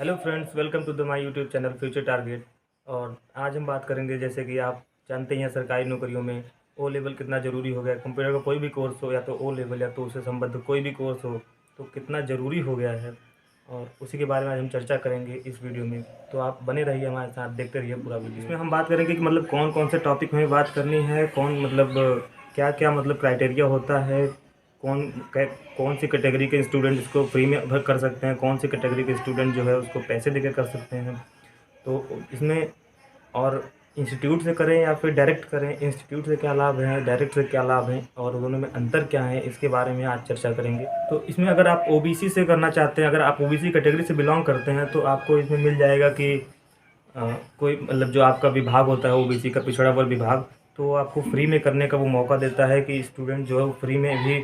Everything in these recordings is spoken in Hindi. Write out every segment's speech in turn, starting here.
Hello friends, welcome to the my YouTube channel future target. और आज हम बात करेंगे, जैसे कि आप जानते ही हैं, सरकारी नौकरियों में ओ लेवल कितना ज़रूरी हो गया है। कंप्यूटर का कोई भी कोर्स हो, या तो ओ लेवल या तो उससे संबद्ध कोई भी कोर्स हो, तो कितना ज़रूरी हो गया है। और उसी के बारे में आज हम चर्चा करेंगे इस वीडियो में। तो आप बने रहिए हमारे साथ, देखते रहिए पूरा वीडियो। इसमें हम बात करेंगे कि मतलब कौन कौन से टॉपिक हमें बात करनी है, कौन मतलब क्या क्या मतलब क्राइटेरिया होता है, कौन कौन सी कैटेगरी के स्टूडेंट इसको फ्री में भर कर सकते हैं, कौन सी कैटेगरी के स्टूडेंट जो है उसको पैसे देकर कर सकते हैं। तो इसमें और इंस्टीट्यूट से करें या फिर डायरेक्ट करें, इंस्टीट्यूट से क्या लाभ हैं, डायरेक्ट से क्या लाभ हैं, और दोनों में अंतर क्या है, इसके बारे में आज चर्चा करेंगे। तो इसमें अगर आप ओबीसी से करना चाहते हैं, अगर आप ओबीसी कैटेगरी से बिलोंग करते हैं, तो आपको इसमें मिल जाएगा कि कोई मतलब जो आपका विभाग होता है ओबीसी का, पिछड़ा वर्ग विभाग, तो वो आपको फ्री में करने का वो मौका देता है कि स्टूडेंट जो है वो फ्री में भी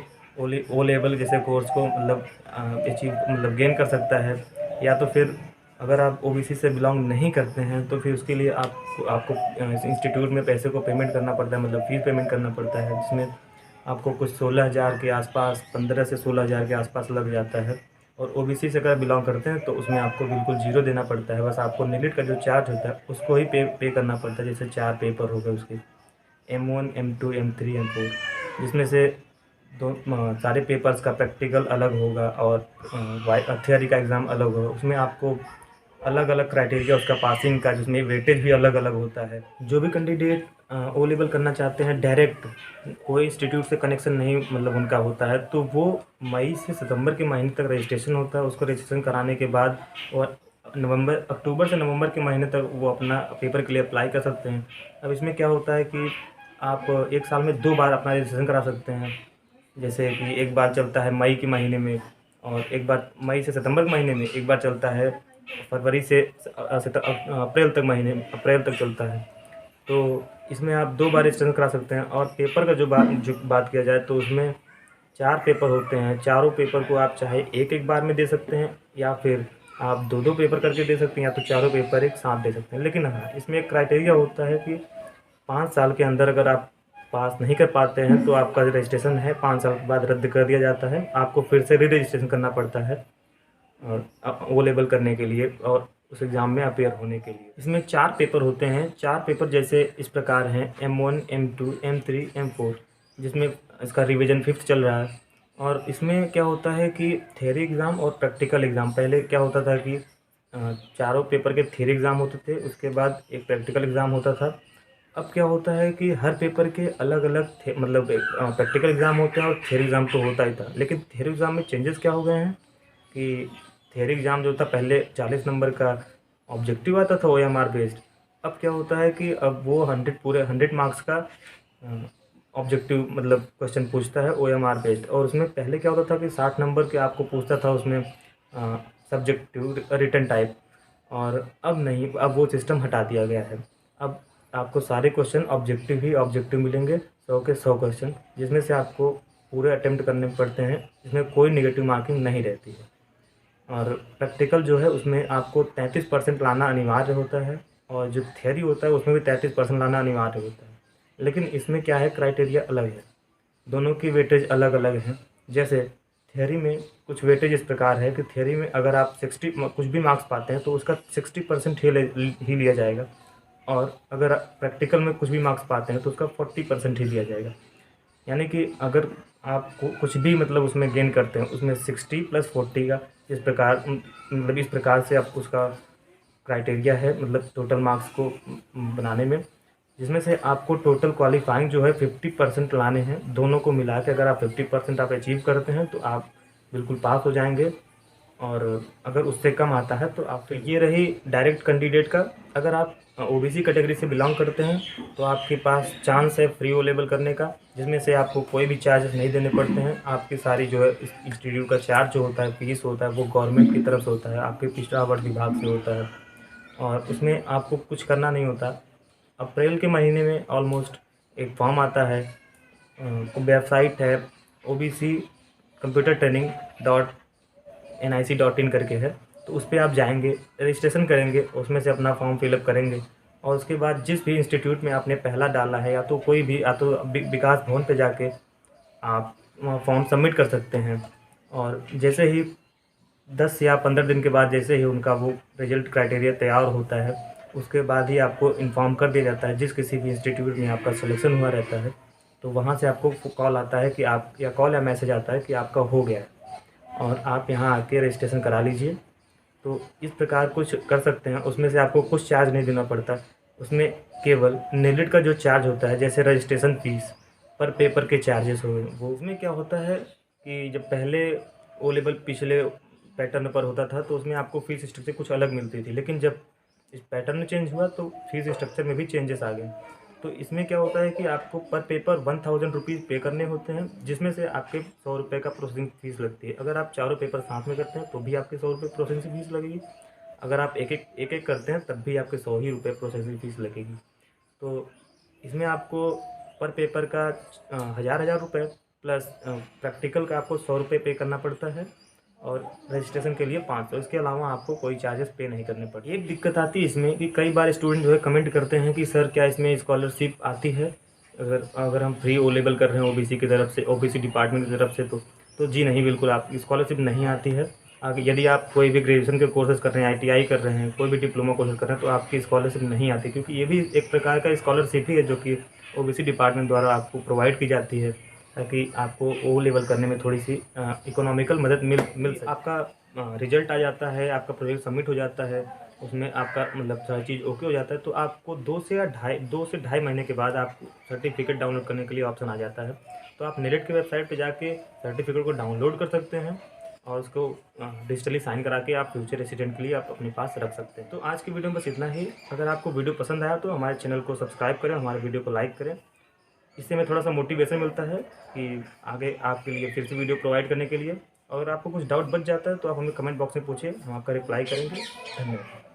ओ लेवल जैसे कोर्स को मतलब अचीव मतलब गेन कर सकता है। या तो फिर अगर आप ओबीसी से बिलोंग नहीं करते हैं, तो फिर उसके लिए आपको आपको इंस्टीट्यूट में पैसे को पेमेंट करना पड़ता है, मतलब फ़ीस पेमेंट करना पड़ता है, जिसमें आपको कुछ 16,000 के आसपास, 15 से 16,000 के आसपास लग जाता है। और ओबीसी से अगर बिलोंग करते हैं तो उसमें आपको बिल्कुल ज़ीरो देना पड़ता है। बस आपको नीट का जो चार्ज होता है उसको ही पे करना पड़ता है। जैसे 4 पेपर हो गए उसके, M1, M2, M3, M4, जिसमें से सारे पेपर्स का प्रैक्टिकल अलग होगा और थियरी का एग्ज़ाम अलग होगा। उसमें आपको अलग अलग क्राइटेरिया उसका पासिंग का, जिसमें वेटेज भी अलग अलग होता है। जो भी कैंडिडेट ओ लेवल करना चाहते हैं डायरेक्ट, कोई इंस्टीट्यूट से कनेक्शन नहीं मतलब उनका होता है, तो वो मई से सितंबर के महीने तक रजिस्ट्रेशन होता है। उसको रजिस्ट्रेशन कराने के बाद और अक्टूबर से नवंबर के महीने तक वो अपना पेपर के लिए अप्लाई कर सकते हैं। अब इसमें क्या होता है कि आप एक साल में 2 बार अपना रजिस्ट्रेशन करा सकते हैं। जैसे कि एक बार चलता है मई के महीने में, और एक बार मई से सितंबर के महीने में, एक बार चलता है फरवरी से अप्रैल तक चलता है। तो इसमें आप 2 बार रजिस्ट्रेशन करा सकते हैं। और पेपर का जो बात किया जाए, तो उसमें 4 पेपर होते हैं। चारों पेपर को आप चाहे एक बार में दे सकते हैं, या फिर आप 2-2 पेपर करके दे सकते हैं, या तो चारों पेपर एक साथ दे सकते हैं। लेकिन हाँ, इसमें एक क्राइटेरिया होता है कि 5 साल के अंदर अगर आप पास नहीं कर पाते हैं, तो आपका जो रजिस्ट्रेशन है 5 साल के बाद रद्द कर दिया जाता है। आपको फिर से री रजिस्ट्रेशन करना पड़ता है और ओ लेवल करने के लिए और उस एग्ज़ाम में अपेयर होने के लिए। इसमें 4 पेपर होते हैं। 4 पेपर जैसे इस प्रकार हैं: M1, M2, M3, M4, जिसमें इसका रिवीजन 5th चल रहा है। और इसमें क्या होता है कि थियरी एग्ज़ाम और प्रैक्टिकल एग्ज़ाम, पहले क्या होता था कि चारों पेपर के थियरी एग्ज़ाम होते थे, उसके बाद एक प्रैक्टिकल एग्ज़ाम होता था। अब क्या होता है कि हर पेपर के अलग-अलग मतलब प्रैक्टिकल एग्ज़ाम होते हैं और थियरी एग्ज़ाम तो होता ही था। लेकिन थियरी एग्ज़ाम में चेंजेस क्या हो गए हैं कि थियरी एग्ज़ाम जो था पहले 40 नंबर का ऑब्जेक्टिव आता था ओएमआर बेस्ड। अब क्या होता है कि अब वो 100 मार्क्स का ऑब्जेक्टिव मतलब क्वेश्चन पूछता है ओएमआर बेस्ड। और उसमें पहले क्या होता था कि 60 नंबर के आपको पूछता था उसमें सब्जेक्टिव रिटन टाइप। और अब नहीं, अब वो सिस्टम हटा दिया गया है। अब आपको सारे क्वेश्चन ऑब्जेक्टिव ही ऑब्जेक्टिव मिलेंगे, 100 के 100 क्वेश्चन, जिसमें से आपको पूरे अटेम्प्ट करने पड़ते हैं, जिसमें कोई नेगेटिव मार्किंग नहीं रहती है। और प्रैक्टिकल जो है उसमें आपको 33% लाना अनिवार्य होता है, और जो थियरी होता है उसमें भी 33% लाना अनिवार्य होता है। लेकिन इसमें क्या है, क्राइटेरिया अलग है, दोनों की वेटेज अलग अलग है। जैसे थियरी में कुछ वेटेज इस प्रकार है कि थियरी में अगर आप 60 कुछ भी मार्क्स पाते हैं तो उसका 60% ही लिया जाएगा, और अगर प्रैक्टिकल में कुछ भी मार्क्स पाते हैं तो उसका 40% ही लिया जाएगा। यानी कि अगर आप कुछ भी मतलब उसमें गेन करते हैं, उसमें 60 + 40 का इस प्रकार मतलब इस प्रकार से आप उसका क्राइटेरिया है, मतलब टोटल मार्क्स को बनाने में, जिसमें से आपको टोटल क्वालिफाइंग जो है 50% लाने हैं। दोनों को मिला के अगर आप 50% आप अचीव करते हैं तो आप बिल्कुल पास हो जाएंगे। और अगर उससे कम आता है तो आप, तो ये रही डायरेक्ट कैंडिडेट का। अगर आप ओबीसी कैटेगरी से बिलोंग करते हैं तो आपके पास चांस है फ्री ओ लेवल करने का, जिसमें से आपको कोई भी चार्जेस नहीं देने पड़ते हैं। आपकी सारी जो है इंस्टीट्यूट का चार्ज जो होता है, फीस होता है, वो गवर्नमेंट की तरफ से होता है, आपके पिछड़ा वर्ग विभाग से होता है। और उसमें आपको कुछ करना नहीं होता। अप्रैल के महीने में ऑलमोस्ट एक फॉर्म आता है, वेबसाइट है OBC कंप्यूटर ट्रेनिंग .nic.in करके है। तो उस पर आप जाएंगे, रजिस्ट्रेशन करेंगे, उसमें से अपना फॉर्म फिलअप करेंगे, और उसके बाद जिस भी इंस्टीट्यूट में आपने पहला डाला है, या तो कोई भी, या तो विकास भवन पे जाके आप फॉर्म सबमिट कर सकते हैं। और जैसे ही 10 या 15 दिन के बाद जैसे ही उनका वो रिजल्ट क्राइटेरिया तैयार होता है, उसके बाद ही आपको इन्फॉर्म कर दिया जाता है। जिस किसी भी इंस्टीट्यूट में आपका सिलेक्शन हुआ रहता है, तो वहाँ से आपको कॉल आता है कि आप, या कॉल या मैसेज आता है कि आपका हो गया है और आप यहाँ आके रजिस्ट्रेशन करा लीजिए। तो इस प्रकार कुछ कर सकते हैं। उसमें से आपको कुछ चार्ज नहीं देना पड़ता। उसमें केवल नेलेट का जो चार्ज होता है, जैसे रजिस्ट्रेशन फ़ीस पर पेपर के चार्जेस हो गए, वो उसमें क्या होता है कि जब पहले ओ लेवल पिछले पैटर्न पर होता था तो उसमें आपको फ़ीस स्ट्रक्चर कुछ अलग मिलती थी, लेकिन जब इस पैटर्न चेंज हुआ तो फ़ीस स्ट्रक्चर में भी चेंजेस आ गए। तो इसमें क्या होता है कि आपको पर पेपर 1000 रुपीज़ पे करने होते हैं, जिसमें से आपके 100 रुपये का प्रोसेसिंग फ़ीस लगती है। अगर आप चारों पेपर साथ में करते हैं तो भी आपके 100 रुपये प्रोसेसिंग फ़ीस लगेगी। अगर आप एक एक करते हैं तब भी आपके 100 ही रुपये प्रोसेसिंग फ़ीस लगेगी। तो इसमें आपको पर पेपर का हज़ार रुपये प्लस प्रैक्टिकल का आपको 100 रुपये पे करना पड़ता है और रजिस्ट्रेशन के लिए 500। इसके अलावा आपको कोई चार्जेस पे नहीं करने पड़ते। एक दिक्कत आती है इसमें कि कई बार स्टूडेंट जो है कमेंट करते हैं कि सर क्या इसमें स्कॉलरशिप आती है अगर अगर हम फ्री ओ लेवल कर रहे हैं ओबीसी की तरफ से, ओबीसी डिपार्टमेंट की तरफ से, तो जी नहीं, बिल्कुल आप स्कॉलरशिप नहीं आती है। आगे यदि आप कोई भी ग्रेजुएशन के कोर्सेज़ कर रहे हैं, आईटीआई कर रहे हैं, कोई भी डिप्लोमा कोर्सेज़ कर रहे हैं, तो आपकी स्कॉलरशिप नहीं आती, क्योंकि ये भी एक प्रकार का स्कॉलरशिप ही है जो कि ओबीसी डिपार्टमेंट द्वारा आपको प्रोवाइड की जाती है, ताकि आपको ओ लेवल करने में थोड़ी सी इकोनॉमिकल मदद मिल सके। आपका रिजल्ट आ जाता है, आपका प्रोजेक्ट सबमिट हो जाता है, उसमें आपका मतलब सारी चीज़ ओके हो जाता है, तो आपको 2 से ढाई महीने के बाद आपको सर्टिफिकेट डाउनलोड करने के लिए ऑप्शन आ जाता है। तो आप नेलेट की वेबसाइट पे जाके सर्टिफिकेट को डाउनलोड कर सकते हैं और उसको डिजिटली साइन करा के आप फ्यूचर रेसिडेंट के लिए आप अपने पास रख सकते हैं। तो आज की वीडियो में बस इतना ही। अगर आपको वीडियो पसंद आया तो हमारे चैनल को सब्सक्राइब करें, हमारे वीडियो को लाइक करें। इससे हमें थोड़ा सा मोटिवेशन मिलता है कि आगे आपके लिए फिर से वीडियो प्रोवाइड करने के लिए। और आपको कुछ डाउट बच जाता है तो आप हमें कमेंट बॉक्स में पूछिए, हम आपका रिप्लाई करेंगे। धन्यवाद।